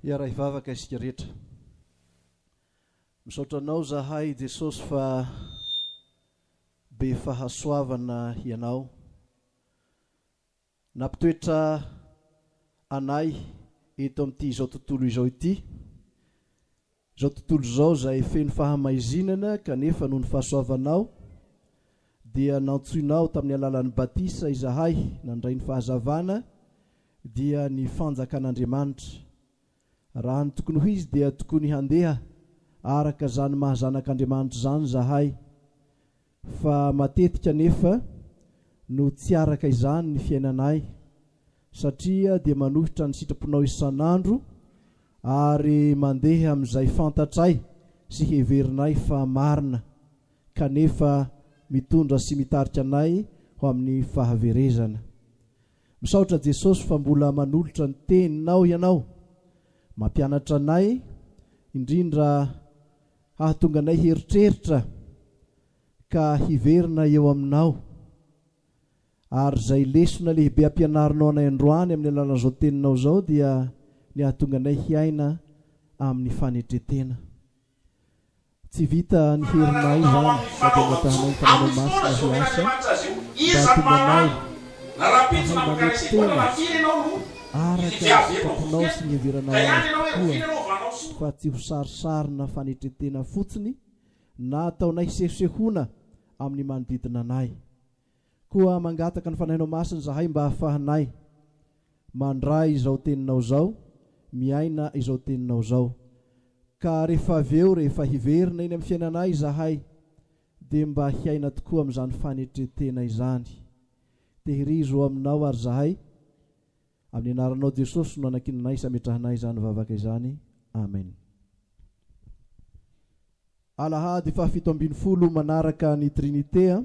Iara ivavaka isika rehetra. Misaotra anao zahay Jesosy fa be fahasoavana ianao. Nampitoetra anay eto amin'ity izao tontolo izao ity. Izao tontolo izao izay feno fahamaizinana kanefa noho ny fahasoavanao dia nantsoinao tamin'ny alalan'ny batisa izahay nandray ny fahazavana dia ny fanjakan'Andriamanitra. Raha ny tokony ho izy dia tokony handeha araka zany mahazanak'Andriamanitra zany zahay, fa matetika nefa no tsy araka izany ny fiainanay satria dia manohitra ny sitraponao isan'andro ary mandeha amin'izay fantatray sy heverinay fa marina kanefa mitondra sy mitarika anay ho amin'ny fahaverezana. Misaotra Jesosy fa mbola manolotra ny teninao ianao, mampianatra anay indrindra hahatonga anay heritreritra ka hiverina eo aminao, ary izay lesona lehibe ampianarinao anay androany amin'ny alalan'izao teninao izao dia ny hahatonga anay hiaina amin'ny fanetretena. Tsy vita ny herinay zany sady matahanay ny tananao masina hiasa mba hahatonga anay hamanetena araka sitraponao sy ny heveranao koa, fa tsy ho sarisarina fanetretena fotsiny na ataonay hisehosehoana amin'ny manodidina anay. Koa mangataka ny fanahinao masina zahay mba hahafahanay mandray izao teninao izao, miaina izao teninao izao, ka rehefa avy eo rehefa hiverina iny amin'ny fiainanay zahay dia mba hiaina tokoa amin'izany fanetretena izany. Tehirizo aminao ary zahay amin'ny anaranao Jesosy no anakinanay sametrahanay izany vavaka izany. Amen. Alahady fahafito ambin'ny folo manaraka ny Trinité.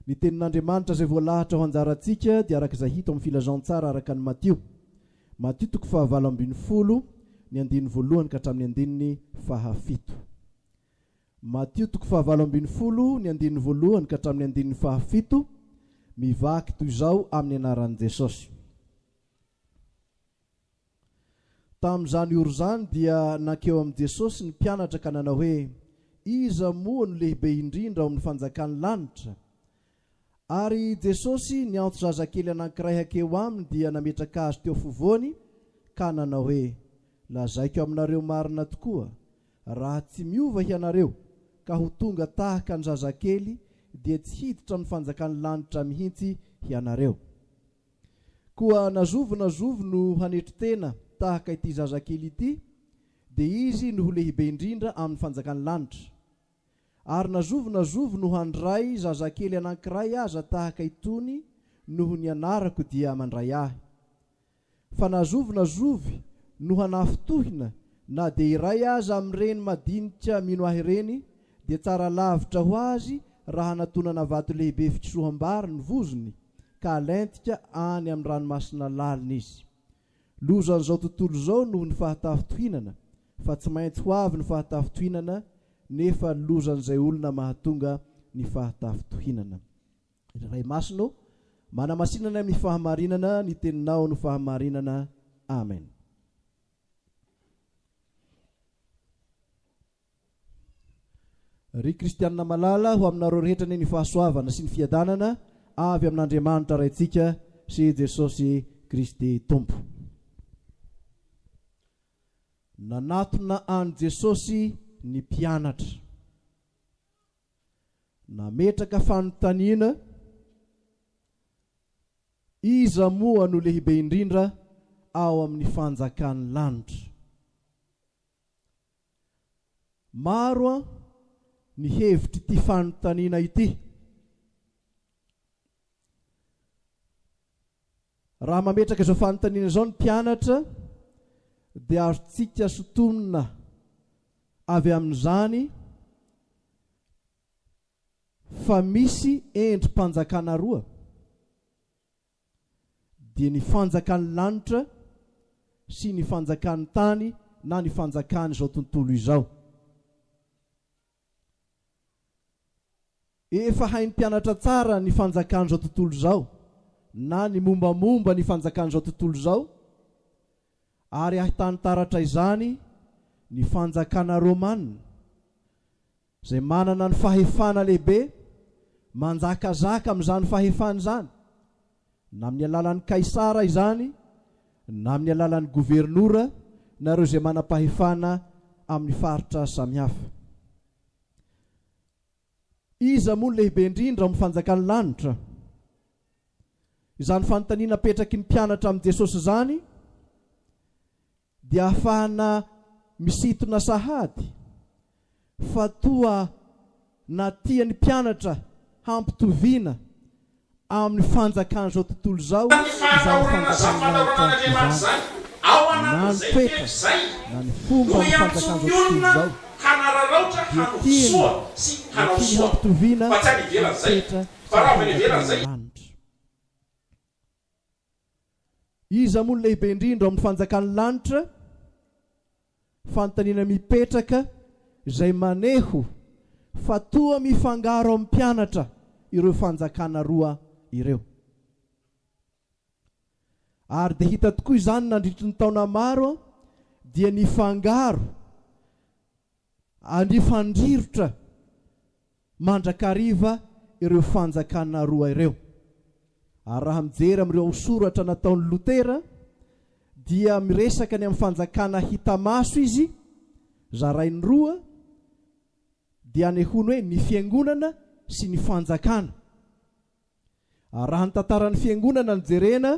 Ny tenin'Andriamanitra izay voalahatra ho anjarantsika dia araka izay hita amin'ny filazantsara araka ny Matio. Matio 7:20 ny andininy voalohany ka hatramin'ny andininy fahafito. Matio 7:20 ny andininy voalohany ka hatramin'ny andininy fahafito, mivaky toy izao amin'ny anaran'i Jesosy. Tamin'izany oro zany dia nankeo amin'i Jesosy ny mpianatra ka nanao hoe, iza moa no lehibe indrindra ao amin'ny fanjakan'ny lanitra? Ary Jesosy niantso zazakely anankiray hakeo aminy dia nametraka azy teo fovoany ka nanao hoe, lazaiko aminareo marina tokoa, raha tsy miova ianareo ka ho tonga tahaka ny zazakely dia tsy hiditra amin'ny fanjakan'ny lanitra mihitsy ianareo. Koa nazovo no hanetri-tena tahaka ity zazakely ity dia izy no ho lehibe indrindra amin'ny fanjakan'ny lanitra. Ary nazovo no handray zazakely anankiray aza tahaka itony noho ny anarako dia mandray ahy. Fa nazovo no hanafitohina na dia iray aza amin'ireny madinika mino ahy ireny dia tsara lavitra ho azy raha natonana vato lehibe fikisoham-bary ny vozony ka alentika any amin'ny ranomasina lalina izy. Lozan'izao tontolo izao noho ny fahatafitohinana, fa tsy maintsy ho avy ny fahatafitohinana, nefa lozan'izay olona mahatonga ny fahatafitohinana. Ray masino, manamasinana amin'ny fahamarinana, ny teninao no fahamarinana. Amen. Ry kristianina malala ho aminareo rehetra ny fahasoavana sy ny fiadanana avy amin'Andriamanitra raintsika sy Jesosy Kristy Tompo. Nanatona any Jesosy ny mpianatra, nametraka fanontaniana, iza moa no lehibe indrindra ao amin'ny fanjakan'ny lanitra? Maro ny hevitry ity fanontaniana ity. Raha mametraka izao fanontaniana izao ny mpianatra dia azotsika sotonina avy amin'izany fa misy endrim-panjakana roa, dia ny fanjakan'ny lanitra sy ny fanjakan'ny tany na ny fanjakan'ny izao tontolo izao. Efa hain'ny mpianatra tsara ny fanjakan'izao tontolo izao, na ny mombamomba ny fanjakan'izao tontolo zao, ary ahitany taratra izany ny fanjakana Romanina izay manana ny fahefana lehibe manjakazaka amin'izany fahefana izany, na amin'ny alalan'ny kaisara izany na amin'ny alalan'ny gouvernoura nareo izay manam-pahefana amin'ny faritra samihafa. Iza moa lehibe indrindra amin'ny fanjakan'ny lanitra? Izany fanontaniana petraky ny mpianatra amin'ny Jesosy izany dia ahafahana misitona sahady fa toa na tian'ny mpianatra hampitoviana amin'ny fanjakan'izao tontolo izao izany fanjakan'ny lanitra na ny toetra na ny fomba ny fanjakan'izao tontolo izao dia tiany hampitoviana toetra lanitra. Iza moa lehibe indrindra amin'ny fanjakan'ny lanitra? Fanontaniana mipetraka izay maneho fa toa mifangaro amin'ny mpianatra ireo fanjakana roa ireo. Ary dia hita tokoa izany nandritry ny taona maro dia nifangaro nifandrirotra mandrakariva ireo fanjakana roa ireo. Ary raha mijery amin'ireo soratra nataon'ny Lutera dia miresaka ny amin'ny fanjakana hita maso izy zarainy roa, dia anehoany hoe ny fiangonana sy ny fanjakana. Raha ny tantaran'ny fiangonana ny jerena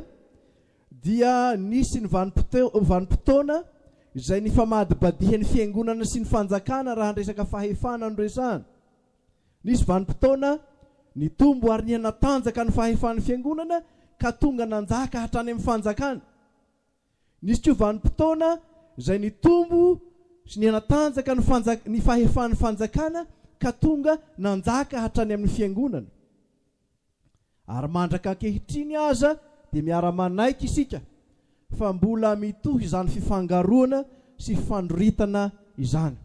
dia nisy ny vanim-potoana izay ny famadibadihan'ny fiangonana sy ny fanjakana raha andresaka fahefana no resahana. Nisy vanim-potoana ny tombo ary ny natanjaka ny fahefan'ny fiangonana ka tonga nanjaka hatrany amin'ny fanjakana. Nisy koa vanim-potoana izay ny tombo sy ny natanjaka ny fahefan'ny fanjakana ka tonga nanjaka hatrany amin'ny fiangonana. Ary mandraka ankehitriny aza dia miara-manaiky isika fa mbola mitohy izany fifangaroana sy fifandritana izany.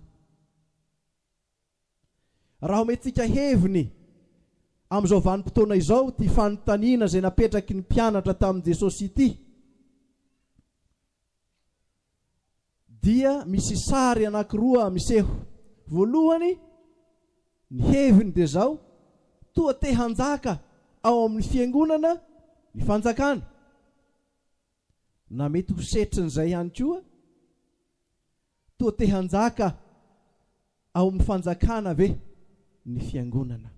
Raha omentsika heviny amin'izao vanim-potoana izao ty fanontaniana izay napetraky ny mpianatra tamin'i Jesosy ity, dia misy sary anankiroa miseho. Voalohany, ny heviny dia zao: toa te hanjaka ao amin'ny fiangonana ny fanjakana. Na mety ho setrin'izay ihany koa, toa te hanjaka ao amin'ny fanjakana ve ny fiangonana.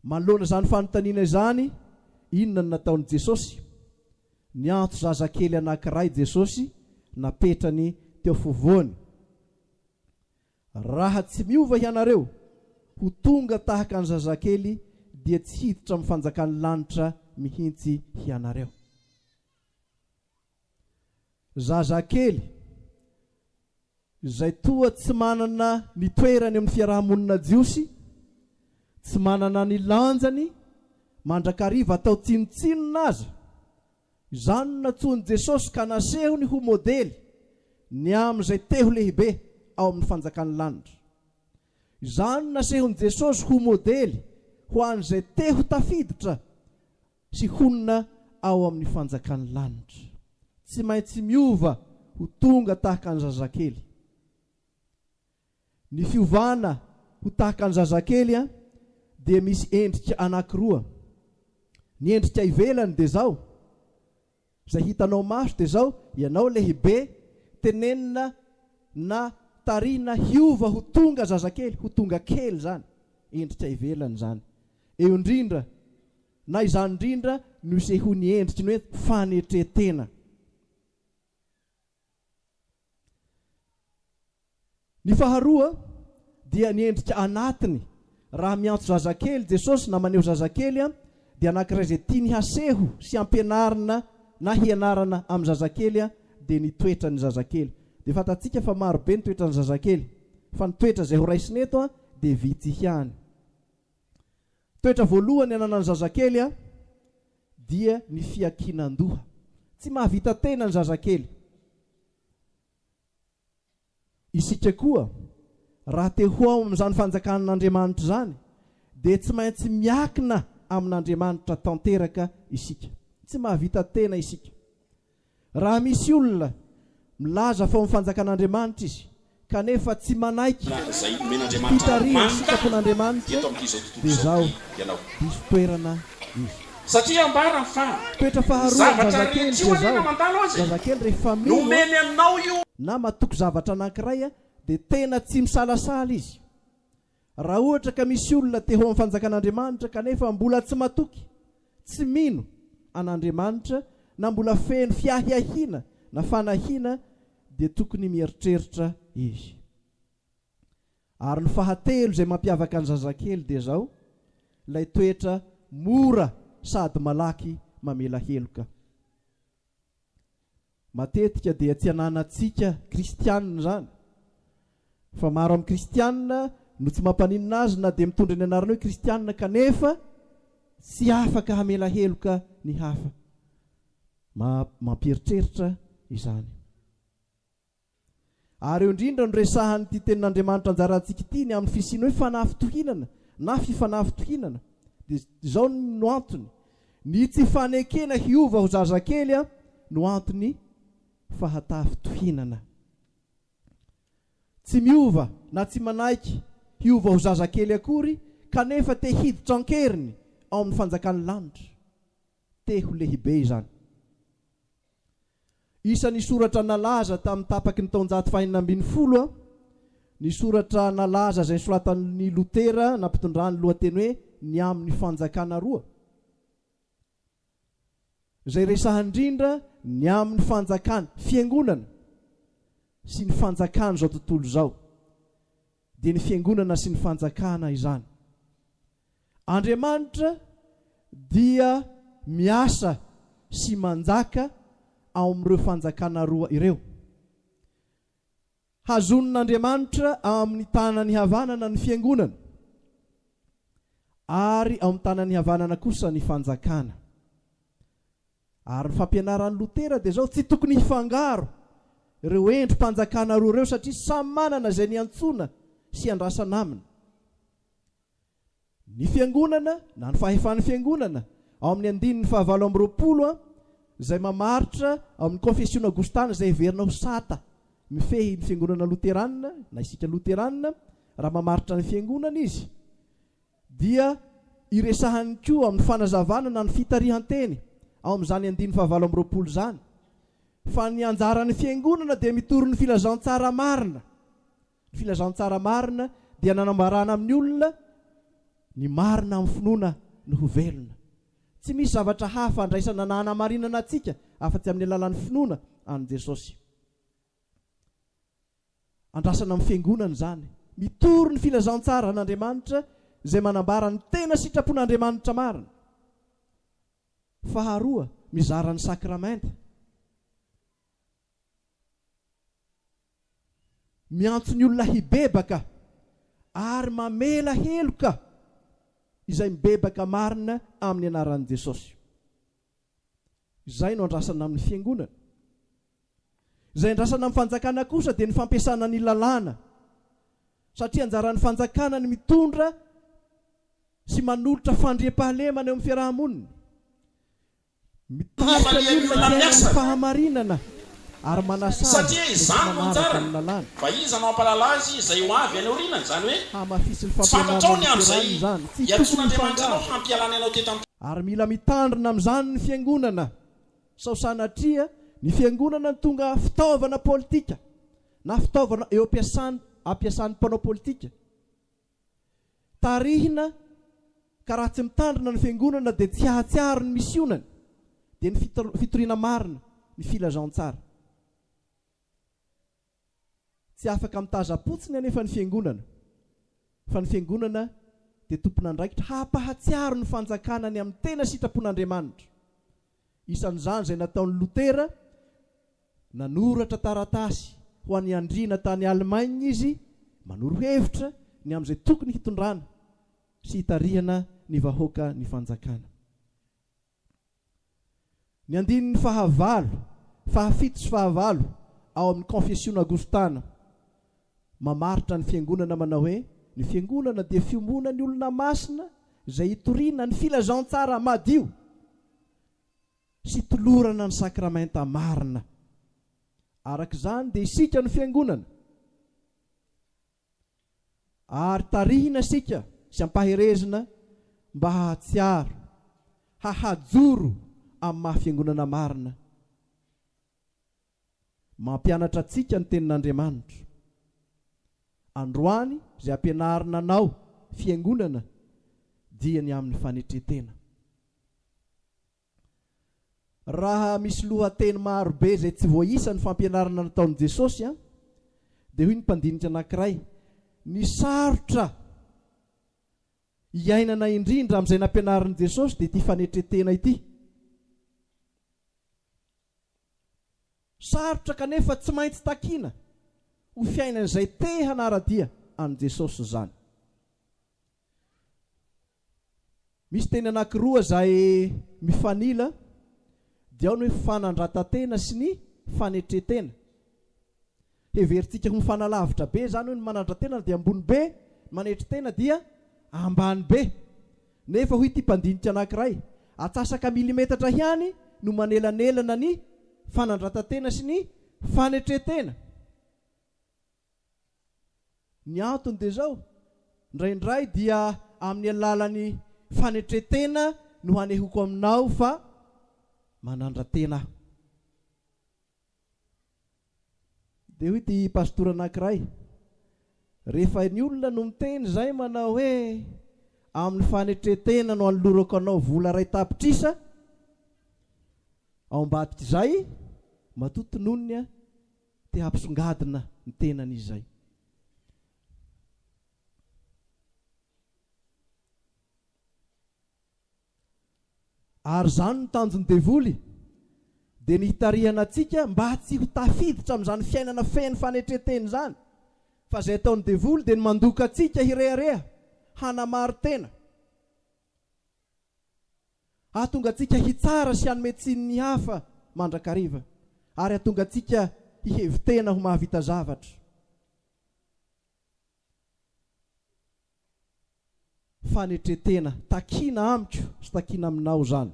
Manoloana izany fanontaniana izany, inona no nataon'i Jesosy? Nianto zazakely anankiray Jesosy napetrany teo fovoany. Raha tsy miova ianareo ho tonga tahaka ny zazakely dia tsy hiditra amin'ny fanjakan'ny lanitra mihintsy ianareo. Zazakely izay toa tsy manana ny toerany amin'ny fiarahamonina jiosy, tsy manana ny lanjany, mandrakariva atao tsinotsinona aza, izany natsoiny Jesosy ka nasehony ho modely ny amin'izay teho lehibe ao amin'ny fanjakan'ny lanitra. Izany nasehony Jesosy ho modely ho an'izay teho tafiditra sy honina ao amin'ny fanjakan'ny lanitra. Tsy maintsy miova ho tonga tahaka ny zazakely. Ny fiovana ho tahaka ny zazakely dia misy endrika anankiroa. Ny endrika ivelany dia zao, izay hitanao maso dia zao: ianao lehibe, tenenina na tarina hiova ho tonga zazakely, ho tonga kely zany, endrika ivelany zany. Eo indrindra, na izany indrindra no isehony endrika ny hoe fanetretena. Ny faharoa dia ny endrika anatiny. Raha miantso zazakely Jesosy na maneho zazakely dia anankiray izay tiany haseho sy ampianarana na hianarana amin'ny zazakely dia ny toetra ny zazakely. Dia fantatsika fa maro be ny toetra ny zazakely, fa ny toetra izay ho raisiny eto dia vitsy ihany. Toetra voalohany ananan'ny zazakely dia ny fiakinan-doha. Tsy mahavita tena ny zazakely. Isika koa raha te ho ao amin'izany fanjakan'Andriamanitra izany dia tsy maintsy miakina amin'Andriamanitra tanteraka isika. Tsy mahavita tena isika. Raha misy olona milaza fa mifanjakan'Andriamanitra izy kanefa tsy manaiky fitarihana sitrapon'Andriamanitra dia izao diso toerana izy. Satria ambara fa toetra faharoa zazakely dia izao zazakely rehefa nomeny aminao io na matoky zavatra anankiray dia tena tsy misalasala izy. Raha ohatra ka misy olona te ho mifanjakan'Andriamanitra kanefa mbola tsy matoky, tsy mino an'Andriamanitra na mbola feno fiahiahina na fanahiana dia tokony mieritreritra izy. Ary ny fahatelo izay mampiavaka ny zazakely dia izao, ilay toetra mora sady malaky mamela heloka. Matetika dia tsy ananantsika kristianina zany, fa maro amin'ny kristianina no tsy mampaninina azy na dia mitondra ny anarana hoe kristianina kanefa tsy afaka hamela heloka ny hafa. Mampieritreritra izany. Ary eo indrindra no resahany ity tenin'Andriamanitra anjarantsika ity ny amin'ny fisiany hoe fanafitohinana na fifanafitohinana. Dia izao no antony. Ny tsy fanekena hiova ho zazakely no antony fahatafitohinana. Tsy miova na tsy manaiky hiova ho zazakely akory kanefa te hiditra ankeriny ao amin'ny fanjakan'ny lanitra. Te ho lehibe izany. Isan'ny soratra nalaza tamin'ny tapaky ny taonjato fahaenina ambin'ny folo, ny soratra nalaza izay soratan'ny Lotera nampitondrany lohateny hoe ny amin'ny fanjakana roa. Izay resahany indrindra ny amin'ny fanjakana fiangonana sy ny fanjakana izao tontolo izao. Dia ny fiangonana sy ny fanjakana izany. Andriamanitra dia miasa sy manjaka ao amin'ireo fanjakana roa ireo. Hazon'Andriamanitra amin'ny tanany havanana ny fiangonana ary ao amin'ny tanany havanana kosa ny fanjakana. Ary ny fampianaran'ny Lotera dia izao tsy tokony hifangaro ireo endrim-panjakana roa ireo satria samy manana izay niantsona sy andrasana aminy. Ny fiangonana na ny fahefan'ny fiangonana ao amin'ny andininy 720 izay mamaritra ao amin'ny confession augustana izay heverina ho sata mifehy ny fiangonana loteranina na isika loteranina raha mamaritra ny fiangonana izy dia iresahany koa amin'ny fanazavana na ny fitarihan-teny ao amin'izany andininy 720 izany fa ny anjaran'ny fiangonana dia mitoro ny filazantsara marina. Ny filazantsara marina dia nanambarana amin'ny olona ny marina amin'ny finoana ny ho velona. Tsy misy zavatra hafa andraisana na hanamarinana antsika afa-tsy amin'ny alalan'ny finoana an' Jesosy. Andrasana amin'ny fiangonana izany, mitoro ny filazantsara an'Andriamanitra izay manambara ny tena sitrapon'Andriamanitra marina. Faharoa, mizara ny sakramenta. Miantso ny olona hibebaka ary mamela heloka izay mibebaka marina amin'ny anaran'i Jesosy. Izay no andrasana amin'ny fiangonana. Izay andrasana amin'ny fanjakana kosa dia ny fampiasana ny lalàna. Satria anjaran'ny fanjakana ny mitondra sy manolotra fandriam-pahalemana eo amin'ny fiarahamonina. Mitarika ny olona ny fahamarinana ary manasana satria izany no anjara fa iza no ampahalala azy izay ho avy any aorianany izany hoe hamafisy ny fantatrao ny amin'izay izany iantson'Andriamanitra anao hampialana anao teto ary mila mitandrina amin'izany ny fiangonana sao sanatria ny fiangonana ny tonga fitaovana politika na fitaovana eo ampiasan'ny mpanao politika. Tarihina ka raha tsy mitandrina ny fiangonana dia tsy ahatsiaro ny misionany dia ny fitoriana marina ny filazantsara. Tsy afaka mitaza-potsiny anefa ny fiangonana, fa ny fiangonana dia tompon'andraikitra hampahatsiaro ny fanjakanany amin'ny tena sitrapon'Andriamanitra. Isan'izany izay nataon'ny Lotera, nanoratra taratasy ho an'ny Andriana tany Allemagne izy, manoro hevitra ny amin'izay tokony hitondrana sy hitarihana ny vahoaka ny fanjakana. Ny andininy fahafito sy fahavalo ao amin'ny confession augustana mamaritra ny fiangonana manao hoe ny fiangonana dia fiombona ny olona masina izay hitoriana ny filazantsara madio sy tolorana ny sakramenta marina. Araka izany dia isika ny fiangonana ary tarihina sika sy ampaherezina mba hahatsiaro, hahajoro amin'ny mahafiangonana marina, mampianatra antsika ny tenin'Andriamanitra. Androany izay ampianarina anao fiangonana dia ny amin'ny fanetretena. Raha misy lohateny marobe izay tsy voaisa ny fampianarana nataon'i Jesosy dia hoy ny mpandinika anankiray, ny sarotra iainana indrindra amin'izay nampianarin'i Jesosy dia ity fanetretena ity. Sarotra kanefa tsy maintsy takiana ho fiainana izay te hanaradia an' Jesosy izany. Misy teny anankiroa izay mifanila, dia ao ny hoe fanandratantena sy ny fanetretena. Heverintsika ho mifanalavitra be izany hoe ny manandratena dia ambony be, manetretena dia ambany be. Nefa hoy ity mpandinika anankiray, atsasaka milimetatra ihany no manelanelana ny fanandratantena sy ny fanetretena. Ny antony dia zao, indraindray dia amin'ny alalan'ny fanetretena no hanehoko aminao fa manandratena. Dia hoy ity pastora anankiray, rehefa ny olona no miteny izay manao hoe amin'ny fanetretena no alorako anao vola ray tapitrisa, ao ambadika izay matotononony te hampisongadina ny tenan'izay. Ary izany ny tanjon'ny devoly dia ny hitarihana antsika mba tsy ho tafiditra amin'izany fiainana feno fanetretena izany, fa izay ataon'ny devoly dia ny mandoka antsika hirehareha hanamary tena, hahatonga antsika hitsara sy hanome tsiny ny hafa mandrakariva, ary hahatonga antsika hihevitena ho mahavita zavatra. Fanetretena, takiana amiko sy takiana aminao izany.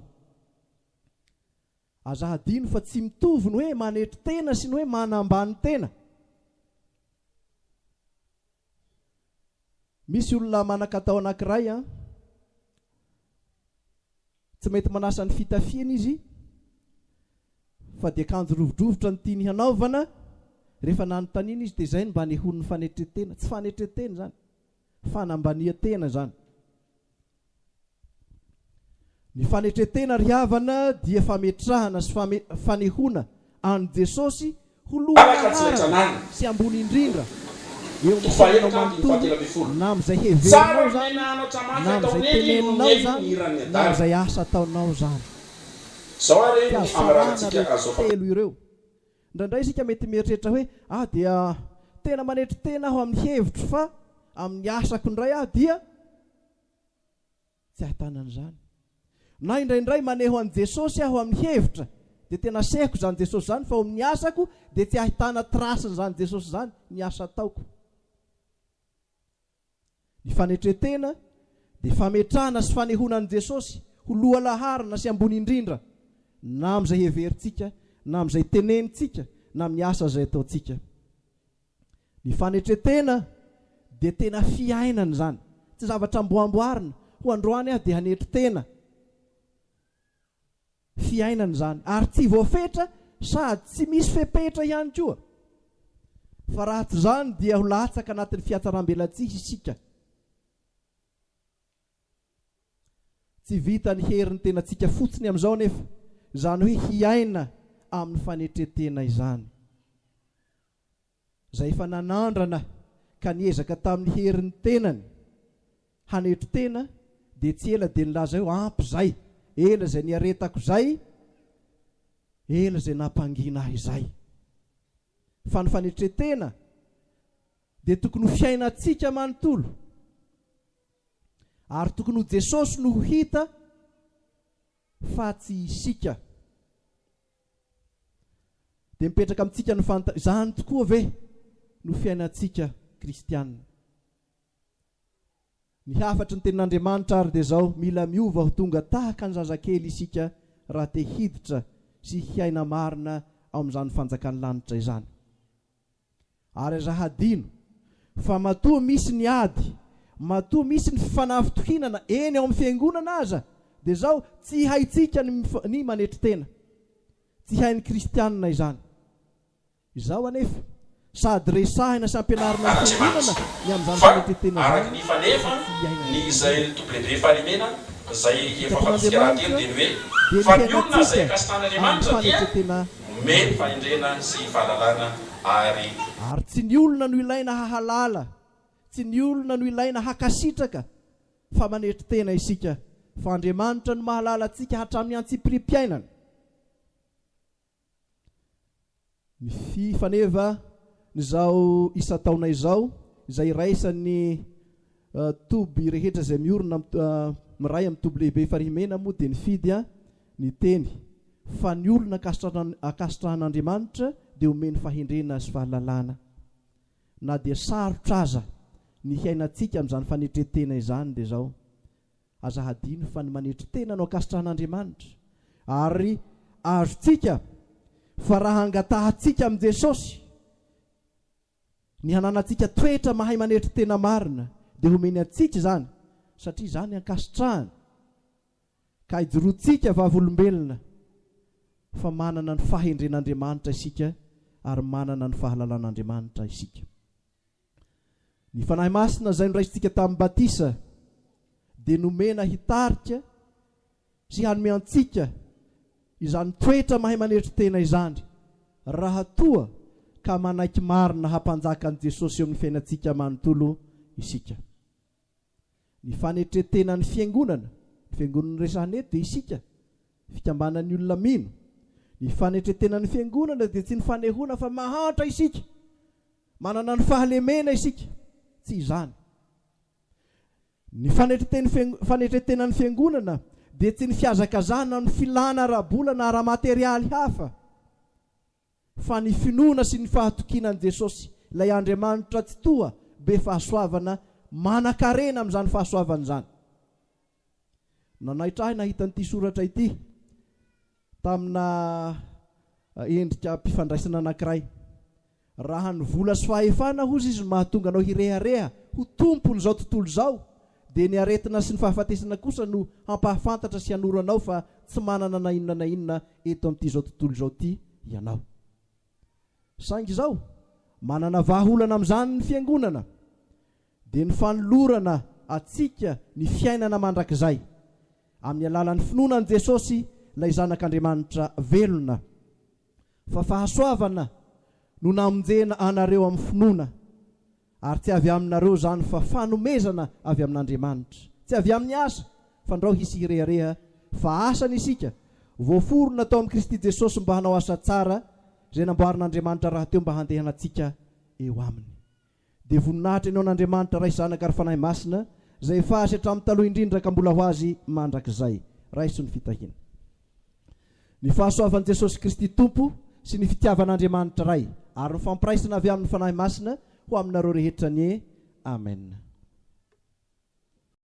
Aza hadino fa tsy mitovy ny hoe manetretena sy ny hoe manambany tena. Misy olona manan-katao anankiray tsy mety manasa ny fitafiana izy, fa dia akanjo rovidrovitra ny tiany hanaovana. Rehefa nanontaniana izy dia izay mba nehony ny fanetretena. Tsy fanetretena izany, fanambania-tena izany. Ny fanetretena ry havana dia fametrahana sy fanehona an' Jesosy ho lohana sy ambony indrindra eo amin'ny manontolo, na amin'izay heverinao zany, na amin'izay teneninao zany, na amin'izay asa ataonao zany. Telo ireo. Indraindray isika mety mieritreritra hoe dia tena manetretena aho amin'ny hevitro, fa amin'ny asako indray dia tsy ahitanan' na indraindray maneho an' Jesosy aho amin'ny hevitra dia tena sehiko zany Jesosy zany, fa amin'ny asako dia tsy ahitana trasiny zany Jesosy zany ny asa ataoko. Ny fanetretena dia fametrahana sy fanehona an' Jesosy ho lohalaharana sy ambony indrindra, na amin'izay heverintsika, na amin'izay tenenitsika, na amin'ny asa izay ataontsika. Ny fanetretena dia tena fiainana zany, tsy zavatra amboamboarina ho androany dia hanetretena. Fiainana zany, ary tsy voafetra sady tsy misy fepetra ihany koa, fa raha tsy zany dia ho latsaka anatin'ny fiatsaram-belantsisy isika. Tsy vita ny herin'ny tenantsika fotsiny amin'izao nefa, izany hoe hiaina amin'ny fanetretena izany. Izay efa nanandrana ka niezaka tamin'ny herin'ny tenany hanetretena, dia tsy ela dia nilaza hoe ampy izay, ela izay niaretako izay, ela izay nampangina ahy izay. Fa ny fanetretena dia tokony ho fiainantsika manontolo, ary tokony ho Jesosy no ho hita fa tsy isika. Dia mipetraka amintsika ny izany tokoa ve no fiainantsika kristianina. ny hafatry ny tenin'Andriamanitra ary dia zao mila miova ho tonga tahaka ny zazakely isika raha te hiditra sy hiaina marina ao amin'izany fanjakany lanitra izany. Ary aza hadino fa matoa misy ny ady, matoa misy ny fifanafitohinana eny ao amin'ny fiangonana aza, dia zao tsy haitsika ny manetry tena, tsy hain'ny kristianina izany. Izao anefa sady resahina sy ampianarina ny fiangonana ny amin'izany fanetetena araky ny fanefa ny izay toblebe farimena zay efa fantsika raha telo dia ny hoe fa ny olona zay kasitan'Andriamanitra dia mety fahendrena sy fahalalana ary tsy ny olona no ilaina hahalala, tsy ny olona no ilaina hakasitraka, fa manetry tena isika, fa Andriamanitra no mahalala antsika hatramin'ny antsipiriam-piainana. Ny fifaneva nyzao isa-taona izao izay iraisan'ny toby rehetra izay miorina miray amin'ny toby lehibe farimena moa dia nifidy ny teny fa ny olona akasitrahan'Andriamanitra dia omeny fahendrena sy fahalalana, na dia sarotra aza ny hiainantsika amin'izany fanetretena izany. Dia zao aza hadino fa ny manetry tena no akasitrahan'Andriamanitra ary azontsika fa raha angatahantsika amin'i Jesosy ny hananantsika toetra mahay manetry tena marina dia homeny antsika izany, satria izany ankasitrahany ka hijorontsika vavolombelona fa manana ny fahendren'Andriamanitra isika ary manana ny fahalalàn'Andriamanitra isika. Ny fanahy masina izay noraisintsika tamin'ny batisa dia nomena hitarika sy hanome antsika izany toetra mahay manetry tena izany raha toa ka manaiky marina hampanjaka an'i Jesosy eo amin'ny fiainantsika manontolo isika. Ny fanetretena ny fiangonana, ny fiangonana resahana eto dia isika fikambanan'ny olona mino. Ny fanetretena ny fiangonana dia tsy ny fanehona fa mahantra isika, manana ny fahalemena isika, tsy izany. Ny fanetretena ny fiangonana dia tsy ny fiazakazana ny filana rabolana raha materialy hafa, fa ny finoana sy ny fahatokinan'i Jesosy, ilay Andriamanitra tsy toa be fahasoavana, manan-karena amin'izany fahasoavana izany. Nanaitra ahy nahita n'ity soratra ity tamina endrika mpifandraisana anankiray. Raha ny vola sy fahefana hozy izy mahatonga anao hirehareha ho tompony izao tontolo izao, dia ny aretina sy ny fahafatesana kosa no hampahafantatra sy hanoranao fa tsy manana na inona na inona eto amin'ity izao tontolo izao ity ianao. Saingy izao manana vahaolana amin'izany ny fiangonana dia ny fanolorana atsika ny fiainana mandrakizay amin'ny alalan'ny finoanan'i Jesosy ilay zanak'Andriamanitra velona, fa fahasoavana no namonjena anareo amin'ny finoana, ary tsy avy aminareo zany fa fanomezana avy amin'Andriamanitra, tsy avy amin'ny asa fandrao hisy hirehareha, fa asany isika voaforona tao amin'ny Kristy Jesosy mba hanao asa tsara izay namboarin'Andriamanitra raha teo mba handehanantsika eo aminy. Dia voninahitra eneo n'Andriamanitra ray zanaka ary fanahy masina izay fahasy hatramin'ny taloha indrindra ka mbola ho azy mandrakizay. Raiso ny fitahiana. Ny fahasoavan'i Jesosy Kristy Tompo sy ny fitiavan'Andriamanitra ray ary ny fampiraisana avy amin'ny fanahy masina ho aminareo rehetra ny amen.